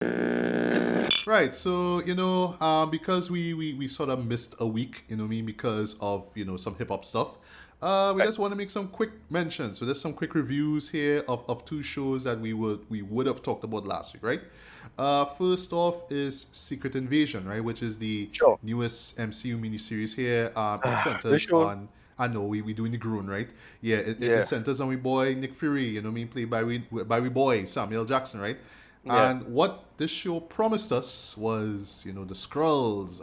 Right. So, because we sort of missed a week, you know what I mean, because of, some hip hop stuff, we Right. just want to make some quick mentions. So there's some quick reviews here of two shows that we would have talked about last week, right? First off is Secret Invasion, right, which is the Sure. newest MCU miniseries here. It This centers show. on, I know we doing the Groon, right? Yeah, it Yeah. centers on we boy Nick Fury, you know what I mean, played by we boy Samuel Jackson, right? Yeah. And what this show promised us was, the Skrulls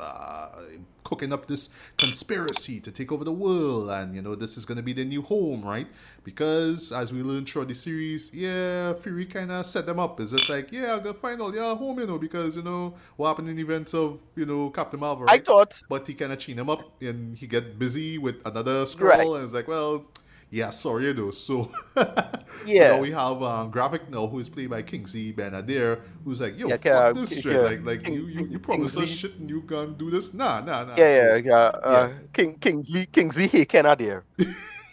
cooking up this conspiracy to take over the world, and this is going to be their new home, right? Because as we learned throughout the series, yeah, Fury kind of set them up. It's just like, yeah, I'm gonna find out, yeah, home, because what happened in the events of Captain Marvel, I right? thought. But he kind of chain him up, and he get busy with another Right. Skrull, and it's like, well, yeah, sorry, so so now Yeah. we have Graphic now, who is played by Kingsley Ben-Adir, who's like, yo, Yeah. fuck this shit. Like you promised us Kingsley. shit and you gonna do this? Nah. Yeah. So Yeah. Yeah. yeah. Kingsley he cannot there.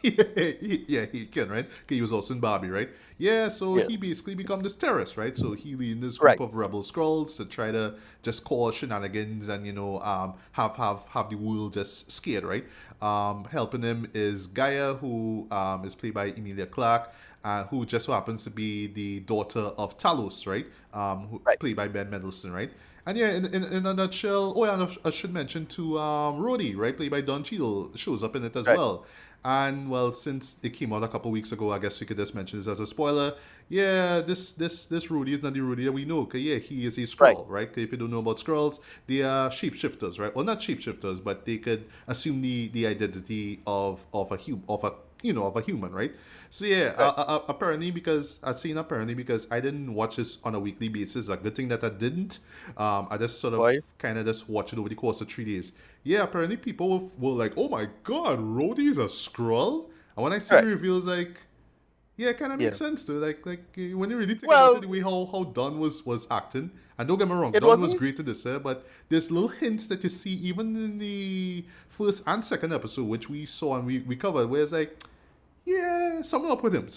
Yeah, he can, right? 'Cause he was also in Barbie, right? Yeah, so Yeah. he basically become this terrorist, right? So he leading this group Right. of rebel Skrulls to try to just cause shenanigans and have the world just scared, right? Helping him is Gaia, who is played by Emilia Clarke, who just so happens to be the daughter of Talos, right? Who Right. played by Ben Mendelsohn, right? And yeah, in a nutshell, oh yeah, and I should mention too, Rhodey, right, played by Don Cheadle, shows up in it as Right. well. And well, since it came out a couple weeks ago, I guess we could just mention this as a spoiler. Yeah, this Rudy is not the Rudy that we know. Cause yeah, he is a Right. Skrull, right? 'Cause if you don't know about Skrulls, they are shapeshifters, right? Well, not shapeshifters, but they could assume the identity of a human, right? So yeah, Right. apparently because I didn't watch this on a weekly basis. A good thing that I didn't. I just sort of Boy. kind of just watched it over the course of 3 days. Yeah, apparently people were like, "Oh my God, Rhodey is a Skrull." And when I see the Right. reveals, like, yeah, it kind of Yeah. makes sense too. When you really think about it, Well, the way how Don was acting, and don't get me wrong, it Don was wasn't. great in this, but there's little hints that you see even in the first and second episode, which we saw and we covered, where it's like, yeah, something up with him,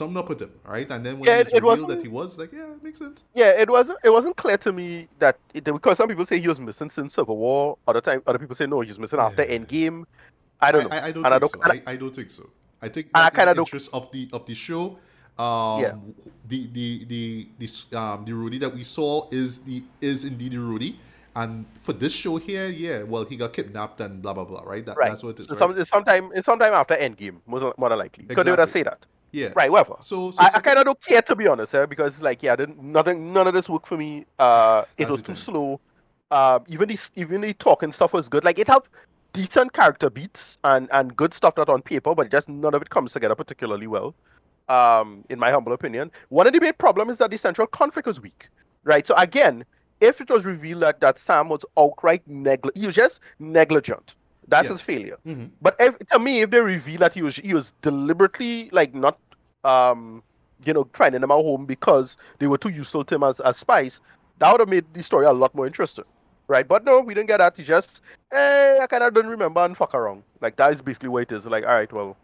right? And then when Yeah. it's It revealed that wasn't. he was, like, yeah, it makes sense. Yeah. It wasn't. It wasn't clear to me that because some people say he was missing since Civil War. Other people say no, he's missing after Yeah. Endgame. I don't know, I don't and I think don't. so. And I don't think so. I think I that in kind of the don't. interest of the show, Yeah. the Rudy that we saw is indeed the Rudy, and for this show here, yeah, well, he got kidnapped and blah blah blah, right? Right. That's what it is, So right? it's sometime after Endgame, more than likely, because they would have Exactly. say that. Yeah. Right. Whatever. So I second, kind of don't care, to be honest, because it's like, yeah, none of this worked for me. It that's was the too thing. slow. Even the talking stuff was good. Like, it have decent character beats and good stuff that on paper, but just none of it comes together particularly well. In my humble opinion, one of the big problem is that the central conflict was weak. Right. So again, if it was revealed that Sam was outright he was just negligent, that's his Yes. failure. Mm-hmm. But to me, if they reveal that he was deliberately, like, not training them at home because they were too useful to him as spies, that would have made the story a lot more interesting. Right? But no, we didn't get that. He just, I kind of don't remember and fuck around. Like, that is basically what it is. Like, all right, well.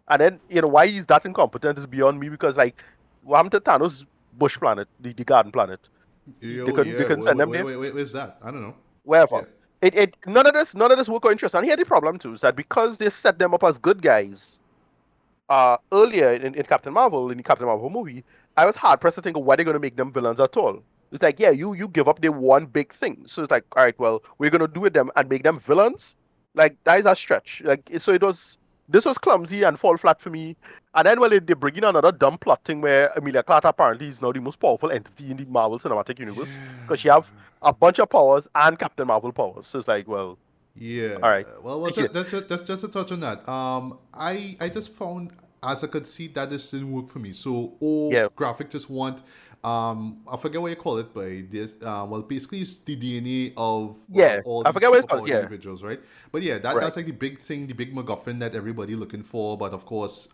And then, why he's that incompetent is beyond me, because, like, what happened to Thanos' bush planet, the garden planet? They Oh couldn't they yeah. couldn't send them there? Where's that? I don't know. Wherever. Yeah. It none of this work or interest. And here the problem too is that because they set them up as good guys earlier in Captain Marvel, in the Captain Marvel movie, I was hard pressed to think of why they're gonna make them villains at all. It's like, yeah, you give up the one big thing. So it's like, all right, well, we're gonna do with them and make them villains. Like, that is a stretch. Like, so this was clumsy and fall flat for me. And then, well, they bring in another dumb plot thing where Emilia Clarke apparently is now the most powerful entity in the Marvel Cinematic Universe, because she have a bunch of powers and Captain Marvel powers. So it's like, well, Yeah. all right. Well, Yeah. just a touch on that. I just found, as I could see, that this didn't work for me. So, Yeah. graphic just want, I forget what you call it, but this, well, basically it's the DNA of, well, Yeah. all I these forget what it's called. superpowered Yeah. individuals, right? But yeah, Right. that's like the big thing, the big MacGuffin that everybody looking for. But of course,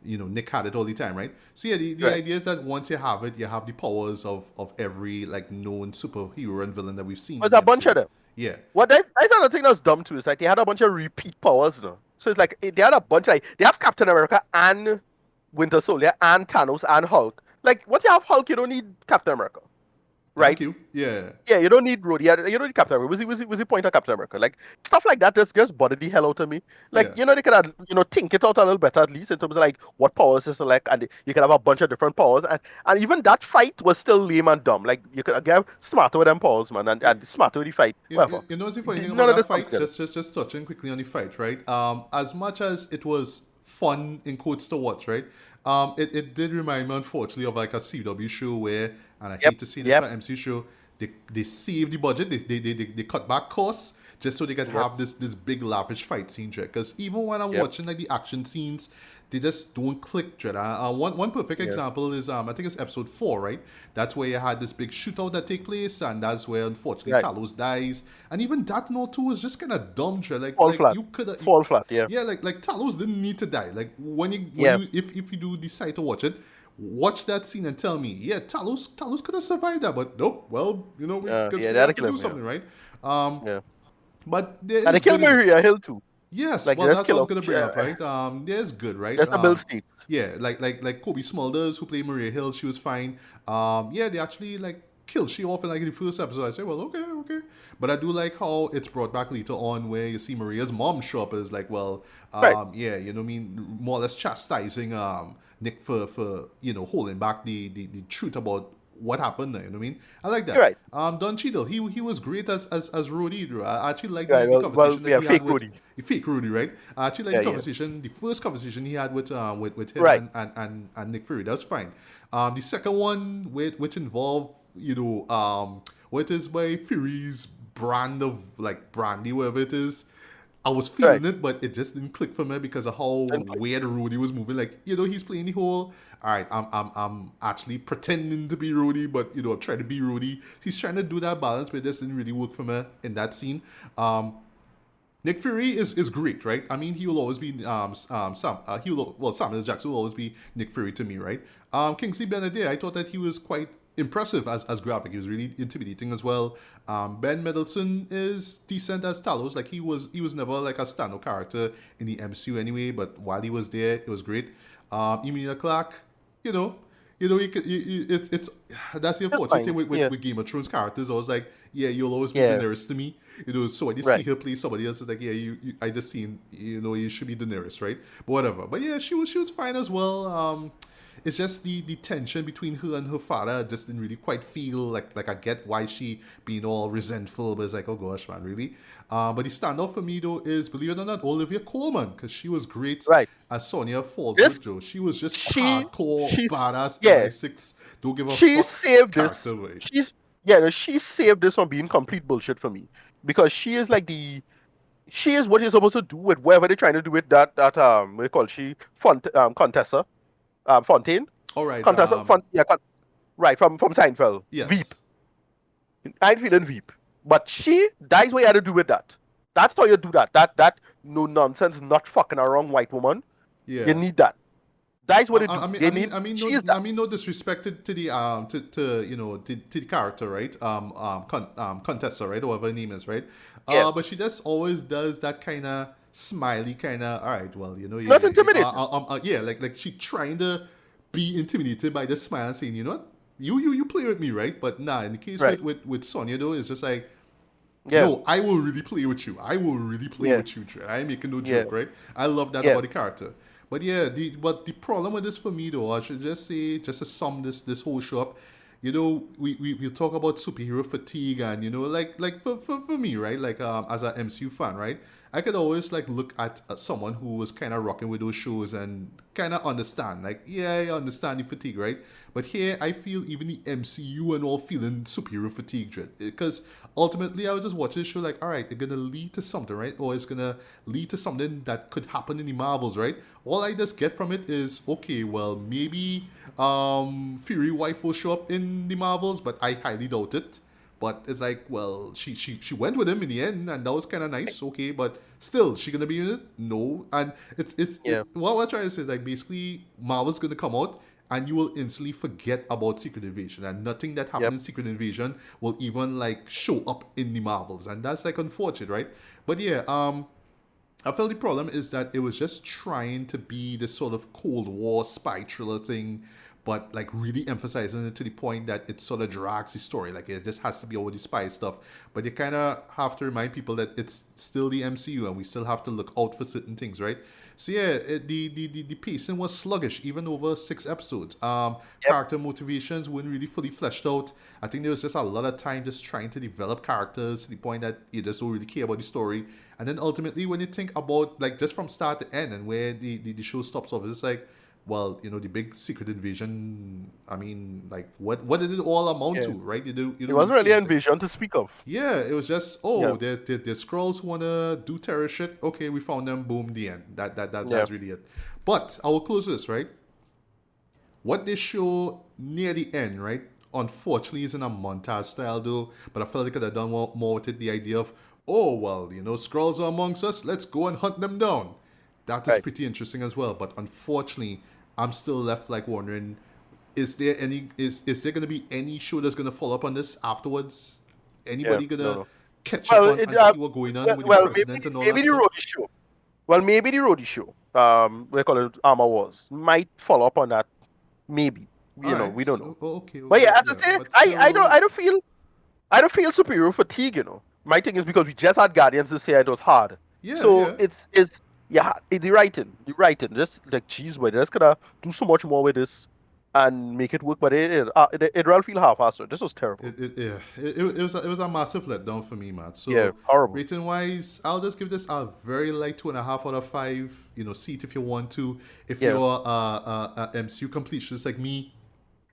Nick had it all the time, right? So yeah, the Right. idea is that once you have it, you have the powers of every like known superhero and villain that we've seen in There's the a bunch of MCU. them. Yeah. That's another thing that's dumb too. Is like they had a bunch of repeat powers, So it's like they had a bunch, like they have Captain America and Winter Soldier and Thanos and Hulk. Like, once you have Hulk, you don't need Captain America. right? Thank you. Yeah. Yeah, you don't need Rhodey. You don't need Captain America. Was he point at Captain America? Like stuff like that just bothered the hell out of me. Like Yeah. they could have think it out a little better at least in terms of like what powers to select, and you could have a bunch of different powers, and even that fight was still lame and dumb. Like you could get smarter with them powers, man, and smarter with the fight. Whatever. You know what's the funny thing about None of that this comes fight? together. Just touching quickly on the fight, right? As much as it was fun in quotes to watch, right? It did remind me, unfortunately, of like a CW show where, and I Yep. hate to see this for Yep. MC show, they save the budget, they cut back costs just so they can Yep. have this big lavish fight scene, because even when I'm Yep. watching like the action scenes, they just don't click. One perfect Yeah. example is I think it's episode 4, right? That's where you had this big shootout that take place, and that's where unfortunately Right. Talos dies. And even that note too is just kind of dumb. Fall flat. You could Fall flat. Yeah. yeah, like Talos didn't need to die. Like when Yeah. you if you do decide to watch it, watch that scene and tell me, yeah, Talos could have survived that, but nope. Well, we Yeah. we They had have to to kill do him. something, right? Yeah. But there And they is killed good in it. Maria Hill too. Yes, Like well, just that's what I kill was gonna bring up, her. right? There's good, right? Just a Bill State. Yeah, like Kobe Smulders, who played Maria Hill, she was fine. Yeah, they actually like killed she off in like the first episode. I say, well, okay. But I do like how it's brought back later on, where you see Maria's mom show up as like, well, Right. yeah, you know what I mean, more or less chastising Nick for holding back the truth about what happened there. You know what I mean? I like that. You're right. Don Cheadle, he was great as Rhodey. I actually like Right. the Well, conversation yeah, that he had fake with Rudy. fake Rudy, right? I actually like Yeah, the yeah. conversation, the first conversation he had with him Right. and Nick Fury. That's fine. The second one, which involved what is by Fury's brand of like brandy, whatever it is. I was feeling Right. it, but it just didn't click for me because of how Didn't click. weird Rudy was moving. Like, he's playing the whole, all right, I'm actually pretending to be Rudy, but I'm trying to be Rudy. He's trying to do that balance, but it just didn't really work for me in that scene. Nick Fury is great, right? I mean, he will always be Samuel Jackson will always be Nick Fury to me, right? Kingsley Ben-Adir, I thought that he was quite impressive as graphic. He was really intimidating as well. Ben Mendelsohn is decent as Talos. Like he was never like a standout character in the MCU anyway. But while he was there, it was great. Emilia Clarke, it's that's the unfortunate thing with Game of Thrones characters. I was like, yeah, you'll always be Daenerys to me. So when you see her play somebody else, it's like, yeah, I just seen, you should be Daenerys, right? But whatever. But yeah, she was fine as well. It's just the tension between her and her father just didn't really quite feel like I get why she being all resentful, but it's like, oh gosh, man, really? But the standout for me though is, believe it or not, Olivia Colman, because she was great Right. as Sonya Fallsworth, Joe. She was just hardcore badass MI6. Don't give a fuck saved this. character way. She saved this from being complete bullshit for me, because she is like she is what you're supposed to do with whatever they're trying to do with that what do you call she Contessa. Fontaine. All right. Contessa, right, from Seinfeld. Yes. Veep. I'm feeling Veep. But that's what you had to do with that. That's how you do that. That no nonsense, not fucking around white woman. Yeah. You need that. That's what it do. I mean, no disrespect to the to the character, right? Contessa, right? Or whatever her name is, right? Yeah. But she just always does that kind of smiley kind of. All right, well, not intimidating. Yeah, like she trying to be intimidated by the smile and saying, you know what, you play with me, right? But nah, in the case with Sonya though, it's just like, no, I will really play with you. I will really play with you. I ain't making no joke, right? I love that about the character. But yeah, the problem with this for me though, I should just say, just to sum this whole show up, we talk about superhero fatigue, and like for me, right? Like as an MCU fan, right? I could always like look at someone who was kind of rocking with those shows and kind of understand, like, yeah, I understand the fatigue, right? But here I feel even the MCU and all feeling superhero fatigue, because ultimately I was just watching the show like, all right, they're gonna lead to something, right? Or it's gonna lead to something that could happen in the Marvels, right? All I just get from it is, okay, well, maybe Fury wife will show up in the Marvels, but I highly doubt it. But it's like, well, she went with him in the end, and that was kind of nice, okay. But still, she gonna be in it? No. And what we're trying to say is, like, basically, Marvel's gonna come out, and you will instantly forget about Secret Invasion, and nothing that happened in Secret Invasion will even like show up in the Marvels, and that's like unfortunate, right? But yeah, I felt the problem is that it was just trying to be this sort of Cold War spy thriller thing, but like really emphasizing it to the point that it sort of drags the story. Like it just has to be all the spy stuff. But you kind of have to remind people that it's still the MCU and we still have to look out for certain things, right? So yeah, the pacing was sluggish even over 6 episodes. Yep. Character motivations weren't really fully fleshed out. I think there was just a lot of time just trying to develop characters to the point that you just don't really care about the story. And then ultimately, when you think about like just from start to end and where the show stops off, it's like, well, the big secret invasion. I mean, like, what did it all amount Yeah. to, right? You It don't really wasn't see really an anything. invasion to speak of. Yeah, it was just, Yeah. there's Skrulls who wanna do terror shit. Okay, we found them. Boom, the end. Yeah. That's really it. But I will close this, right? What they show near the end, right? Unfortunately, is in a montage style though. But I felt they could have done more with it. The idea of, oh well, Skrulls are amongst us. Let's go and hunt them down. That is Right. pretty interesting as well. But unfortunately, I'm still left like wondering, is there gonna be any show that's gonna follow up on this afterwards? Yeah. Anybody No. gonna No. catch up Well, on and see what's going on with the president and all maybe that the stuff? roadie show. Well, maybe the roadie show. We call it Armor Wars. Might follow up on that. Maybe. All right. We don't know. So, okay, But yeah, as I yeah. say, But I still, don't feel superior fatigue. My thing is because we just had Guardians this year, it was hard. yeah, So yeah. it's yeah, the writing. Just like geez, we're just gonna do so much more with this and make it work. But it really feel half-assed. This was terrible. Yeah, it was a massive letdown for me, man. Yeah, So horrible. rating wise, I'll just give this a very light 2.5 out of 5. See it if you want to. If Yeah, you're a MCU completionist like me,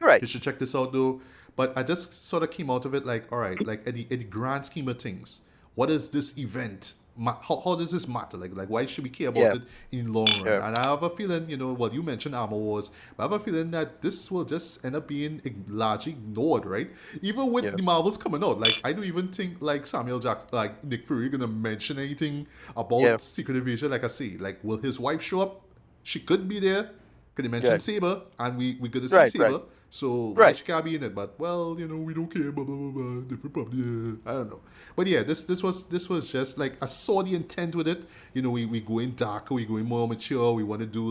right. you should check this out though. But I just sort of came out of it like, all right, like at the grand scheme of things, what is this event? How does this matter? Like why should we care about Yeah, it in the long run? yeah, And I have a feeling, well, you mentioned Armor Wars, but I have a feeling that this will just end up being largely ignored, right? Even with yeah, the Marvels coming out, like I don't even think like Samuel Jackson, like Nick Fury, gonna mention anything yeah, about Secret Invasion. Like I say, like will his wife show up? She could be there. Could they mention yeah. Saber? And we gonna see Right, right, Saber. So why right. she can't be in it? But well, we don't care. Blah blah blah blah. Different problem. Yeah, I don't know. But yeah, this was just like I saw the intent with it. We going darker. We going more mature. We want to do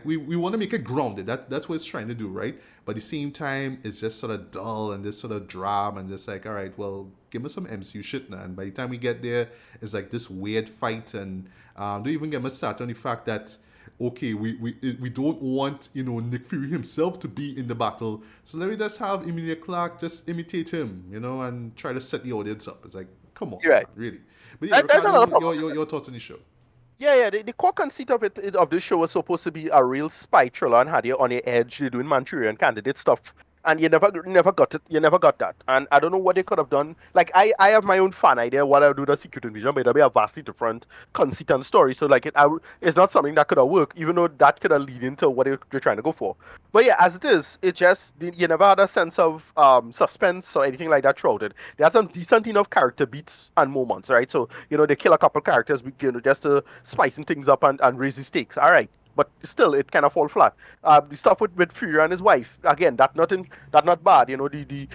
we want to make it grounded. That's what it's trying to do, right? But at the same time, it's just sort of dull and this sort of drama and just like, all right, well, give us some MCU shit now. And by the time we get there, it's like this weird fight and don't even get me started on the fact that okay, we don't want Nick Fury himself to be in the battle, so let me just have Emilia Clarke just imitate him, and try to set the audience up. It's like, come on, You're right. man, really. But yeah, That's another Ricardo, problem. your thoughts on the show? Yeah. The core conceit of this show was supposed to be a real spy thriller and had you on your edge. They're doing Manchurian Candidate stuff, and you never got it. You never got that. And I don't know what they could have done. Like I have my own fan idea what I would do the Secret Invasion, but it'll be a vastly different conceit and story. So like it's not something that could have worked, even though that could have lead into what they're trying to go for. But yeah, as it is, it just you never had a sense of suspense or anything like that throughout it. They had some decent enough character beats and moments, right? So they kill a couple characters, just to spicing things up and raise the stakes. All right. But still, it kind of fall flat. The stuff with Fury and his wife, again, that not bad. The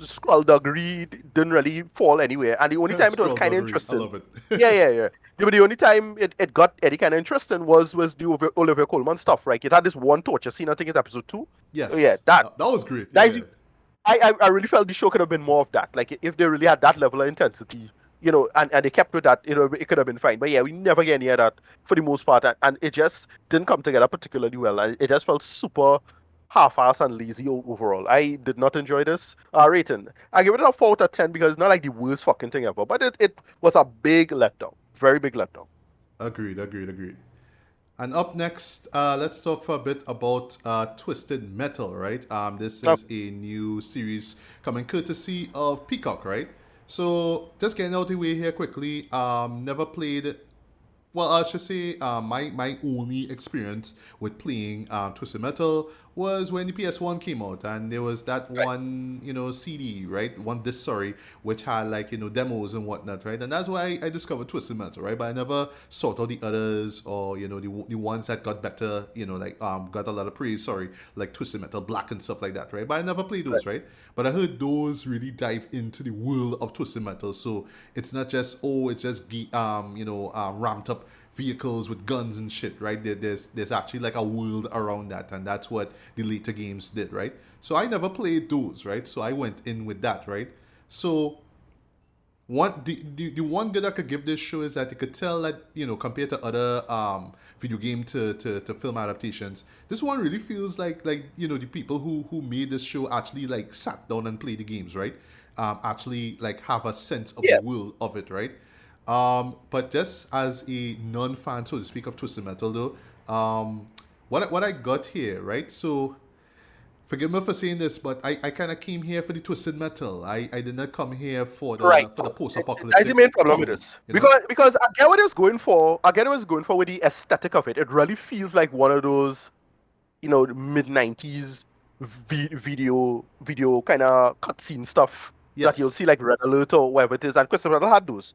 skullduggery didn't really fall anywhere. And the only time it was Scroll kind of doggery, I interesting, love it. yeah. But the only time it got any kind of interesting was the Olivia Colman stuff, right? It had this one torture scene, I think it's episode 2. So yeah, Yes, that that was great. that Yeah, is I really felt the show could have been more of that. Like if they really had that level of intensity, and they kept with that, it could have been fine. But yeah, we never get any of that for the most part, and it just didn't come together particularly well. And it just felt super half-assed and lazy overall. I did not enjoy this rating. I give it a 4 out of 10 because it's not like the worst fucking thing ever, but it was a big letdown, very big letdown. agreed. And up next, let's talk for a bit about Twisted Metal, right? This Uh, is a new series coming courtesy of Peacock, right? So just getting out of the way here quickly. Never played. Well, I should say my only experience with playing Twisted Metal was when the PS1 came out, and there was that right. one CD, right? One disc, sorry, which had like demos and whatnot, right? And that's why I discovered Twisted Metal, right? But I never sought out the others or the ones that got better, got a lot of praise, sorry, like Twisted Metal Black and stuff like that, right? But I never played those, right? But I heard those really dive into the world of Twisted Metal, so it's not just it's just ramped up vehicles with guns and shit, right? There's actually like a world around that, and that's what the later games did, right? So I never played those, right? So I went in with that, right? So the one good I could give this show is that you could tell that, compared to other video game to film adaptations, this one really feels like the people who made this show actually like sat down and played the games, right? Actually like have a sense of the Yeah. world of it, right? But just as a non-fan, so to speak, of Twisted Metal, though, what I got here, right? So forgive me for saying this, but I kind of came here for the Twisted Metal. I did not come here for Right. the That's the main post-apocalyptic problem with comedy, this. you know? Because I get what it was going for. I get what it was going for with the aesthetic of it. It really feels like one of those, mid-90s video kind of cutscene stuff that you'll see Yes. like Red Alert or whatever it is. And Christopher Metal had those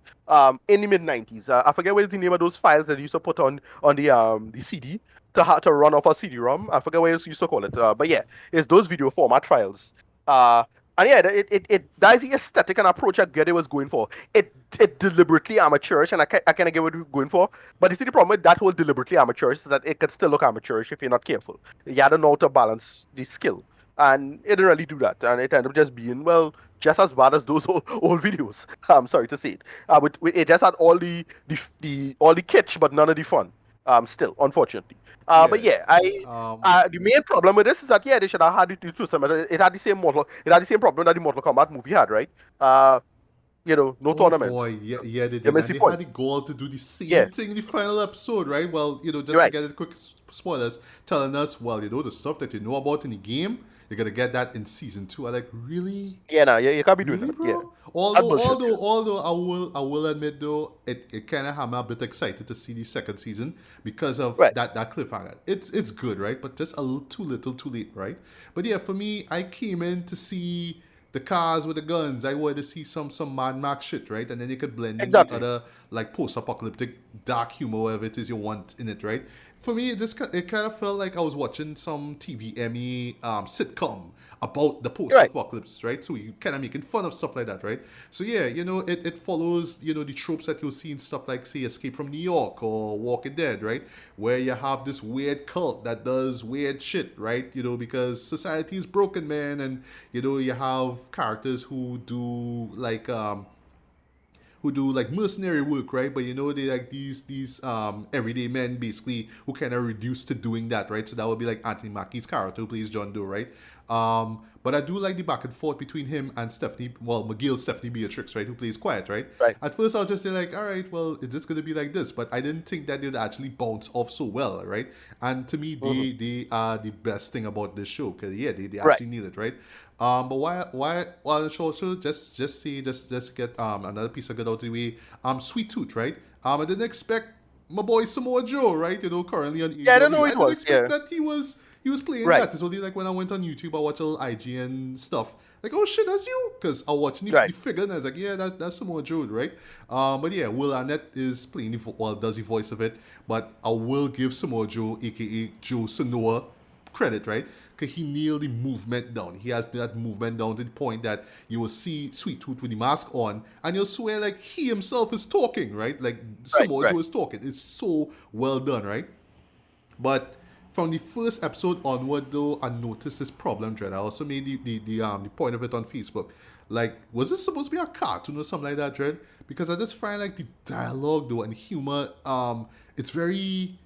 in the mid-90s. I forget what the name of those files that you used to put on the CD to run off a CD-ROM. I forget what you used to call it. But yeah, it's those video format files. Uh, and yeah, that is the aesthetic and approach I get it was going for. It deliberately amateurish, and I kind of get what it was going for. But you see, the problem with that whole deliberately amateurish is that it could still look amateurish if you're not careful. You had to know how to balance the skill, and it didn't really do that, and it ended up just being, well, just as bad as those old videos. I'm sorry to say it. It just had all the kitsch, but none of the fun. Still, unfortunately. But Yeah. yeah, the main problem with this is that, yeah, they should have had it to some. It had the same model. It had the same problem that the Mortal Kombat movie had, right? No Oh tournament. boy, yeah, they You did, miss and the they point. had the goal to do the same Yeah, thing in the final episode, right? Well, just you're to right. get it quick spoilers, telling us, well, the stuff that you know about in the game, you're gonna get that in season 2. I like, really. Yeah, no, you can't be doing Really, that. Yeah, bro? that's Although, bullshit. although, although I will admit though, it kind of had me a bit excited to see the second season because of Right. that cliffhanger. It's good, right? But just a little too little, too late, right? But yeah, for me, I came in to see the cars with the guns. I wanted to see some Mad Max shit, right? And then you could blend in the Exactly. other like post-apocalyptic dark humor, whatever it is you want in it, right? For me, it kind of felt like I was watching some TVME sitcom about the You're right. post-apocalypse, right? So you kind of making fun of stuff like that, right? So yeah, it follows, the tropes that you'll see in stuff like, say, Escape from New York or Walking Dead, right? Where you have this weird cult that does weird shit, right? Because society is broken, man, and you have characters who do like mercenary work, right? But they like these everyday men basically who kind of reduced to doing that, right? So that would be like Anthony Mackie's character who plays John Doe, right? But I do like the back and forth between him and Stephanie Beatrix, right? Who plays Quiet, right? Right. At first I was just like, all right, well, it's just gonna be like this, but I didn't think that they'd actually bounce off so well, right? And to me, Hmm. they are the best thing about this show, because yeah, they Right. actually nail it, right? But why well, also just get another piece of good out of the way. Sweet Tooth, right? I didn't expect my boy Samoa Joe, right? Currently on Yeah, I don't know AEW. who I it didn't was. expect Yeah. that he was playing Right. that. It's only like when I went on YouTube, I watched all IGN stuff. Like, oh shit, that's you, because I watched the Right. figure and I was like, yeah, that's Samoa Joe, right? But yeah, Will Arnett is playing does the voice of it, but I will give Samoa Joe, aka Joe Sanoa, credit, right? Because he nailed the movement down. He has that movement down to the point that you will see Sweet Tooth with the mask on, and you'll swear like he himself is talking, right? Like Right. Samoa Right. Joe is talking. It's so well done, right? But from the first episode onward, though, I noticed this problem, Dred. I also made the point of it on Facebook. Like, was this supposed to be a cartoon or something like that, Dred? Because I just find like the dialogue though and humor, it's very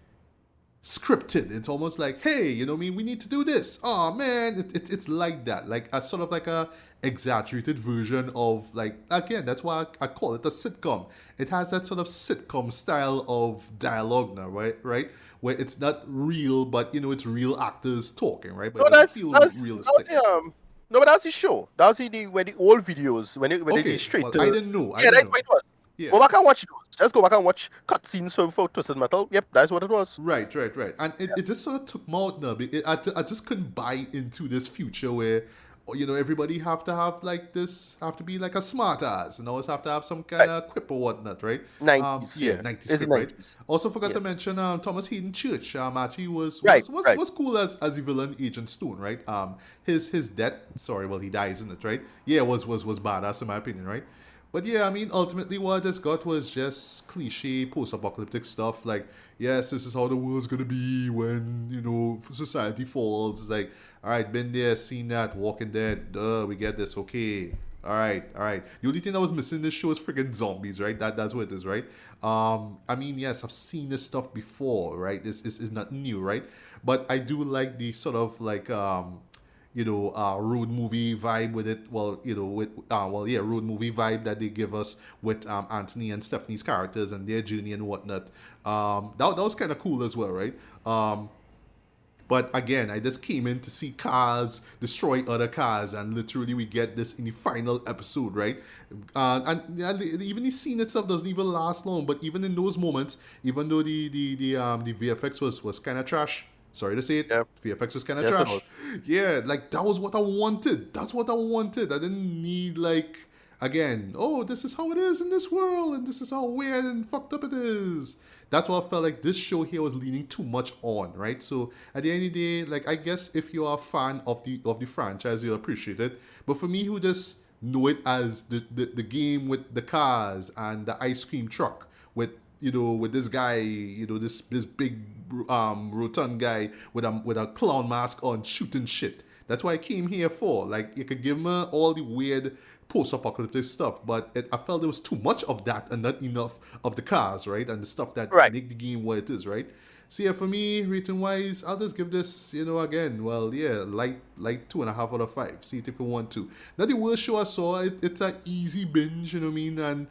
scripted. It's almost like, hey, you know what I mean? We need to do this. Oh man, it's like that. Like a sort of like a exaggerated version of, like, again, that's why I call it a sitcom. It has that sort of sitcom style of dialogue now, right? Right? Where it's not real, but it's real actors talking, right? But No, it doesn't feel that was realistic. no, but that was the show. That was when the old videos when they did Okay, straight well, I to. didn't know. I Yeah, didn't that's know. what it was. Yeah. Go back and watch those. Just go back and watch cutscenes for Twisted Metal. Yep, that's what it was. Right. And it just sort of took me out now. I just couldn't buy into this future where, everybody have to have like this, have to be like a smart ass, and always have to have some kind Right. of quip or whatnot, right? 90s, Yeah, yeah. 90s It's the quip, right? 90s. Also forgot Yeah. to mention Thomas Hayden Church. Actually Right, right. was cool as the villain Agent Stone, right? His death, sorry, well, he dies in it, right? Yeah, was badass in my opinion, right? But yeah, I mean, ultimately, what I just got was just cliche post-apocalyptic stuff. Like, yes, this is how the world's gonna be when society falls. It's like, all right, been there, seen that. Walking Dead, duh, we get this. Okay, all right, all right. The only thing that was missing in this show is friggin' zombies, right? That's what it is, right? I mean, yes, I've seen this stuff before, right? This is not new, right? But I do like the sort of like road movie vibe with it. Well, road movie vibe that they give us with Anthony and Stephanie's characters and their journey and whatnot. That was kind of cool as well, right? But again, I just came in to see cars destroy other cars, and literally we get this in the final episode, right? And even the scene itself doesn't even last long. But even in those moments, even though the VFX was kind of trash, sorry to say it, Yep. VFX was kind of Yes, it trash. was. Yeah, like that was what I wanted. That's what I wanted. I didn't need like again. Oh, this is how it is in this world, and this is how weird and fucked up it is. That's what I felt like this show here was leaning too much on, right? So at the end of the day, like I guess if you are a fan of the franchise, you'll appreciate it. But for me, who just know it as the game with the cars and the ice cream truck with with this guy, this big rotund guy with a clown mask on shooting shit. That's what I came here for. Like you could give me all the weird post-apocalyptic stuff, but I felt there was too much of that and not enough of the cars, right? And the stuff that Right. make the game what it is, right? So yeah, for me, rating wise, I'll just give this, again, well, yeah, light 2.5 out of 5. See it if you want to. Not the worst show I saw. It's an easy binge, you know what I mean? And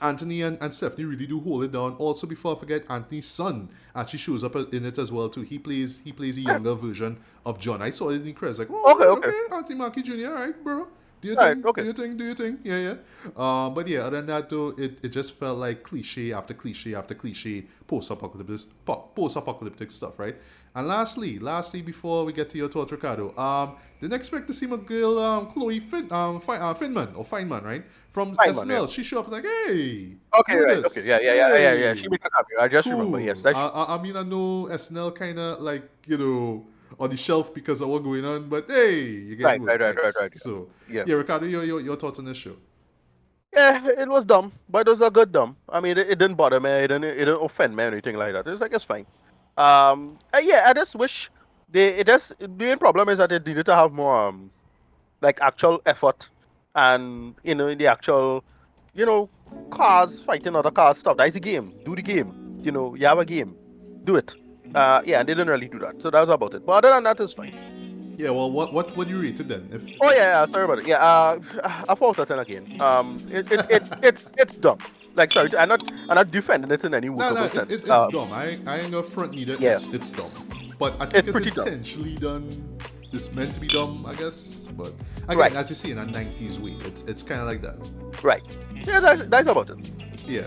Anthony and Stephanie really do hold it down. Also, before I forget, Anthony's son actually shows up in it as well too. He plays a younger version of John. I saw it in the credits, like, oh, Okay, okay. okay, Anthony Mackie Jr., all right, bro. Do your Alright, thing, okay. do your thing, do your thing. Yeah, yeah. But yeah, other than that though, it just felt like cliche after cliche after cliche post-apocalyptic stuff, right? And lastly, before we get to your thoughts, Ricardo, didn't expect to see my girl Chloe Fineman, right? From Fineman, SNL. yeah. She showed up like, hey, Okay, do right. this. Okay, yeah. She Hey, make a cameo. I just remember. cool. Yes, that's I mean, I know SNL kind of like, on the shelf because of what's going on, but hey, you get right, work. Nice. right. So, Yeah. yeah, Ricardo, your thoughts on this show? Yeah, it was dumb, but it was a good dumb. I mean, it didn't bother me. It didn't offend me or anything like that. It's like it's fine. Yeah, I just wish the main problem is that they needed to have more like actual effort and the actual cars fighting other cars stuff. That's the game. Do the game. You have a game. Do it. Yeah, and they didn't really do that. So that was about it. But other than that, it's fine. Yeah, well, what would you rate it then? If Oh yeah, sorry about it. Yeah, a 4 out of 10 again. It's dumb. Like sorry, I'm not defending it in any no, workable it, sense. it's dumb. I ain't gonna front neither. Yeah. It's dumb. But I think It's it's pretty dumb. intentionally done. It's meant to be dumb, I guess. But again, Right. as you see in a 90s way, it's kind of like that. Right. Yeah, that's about it. Yeah.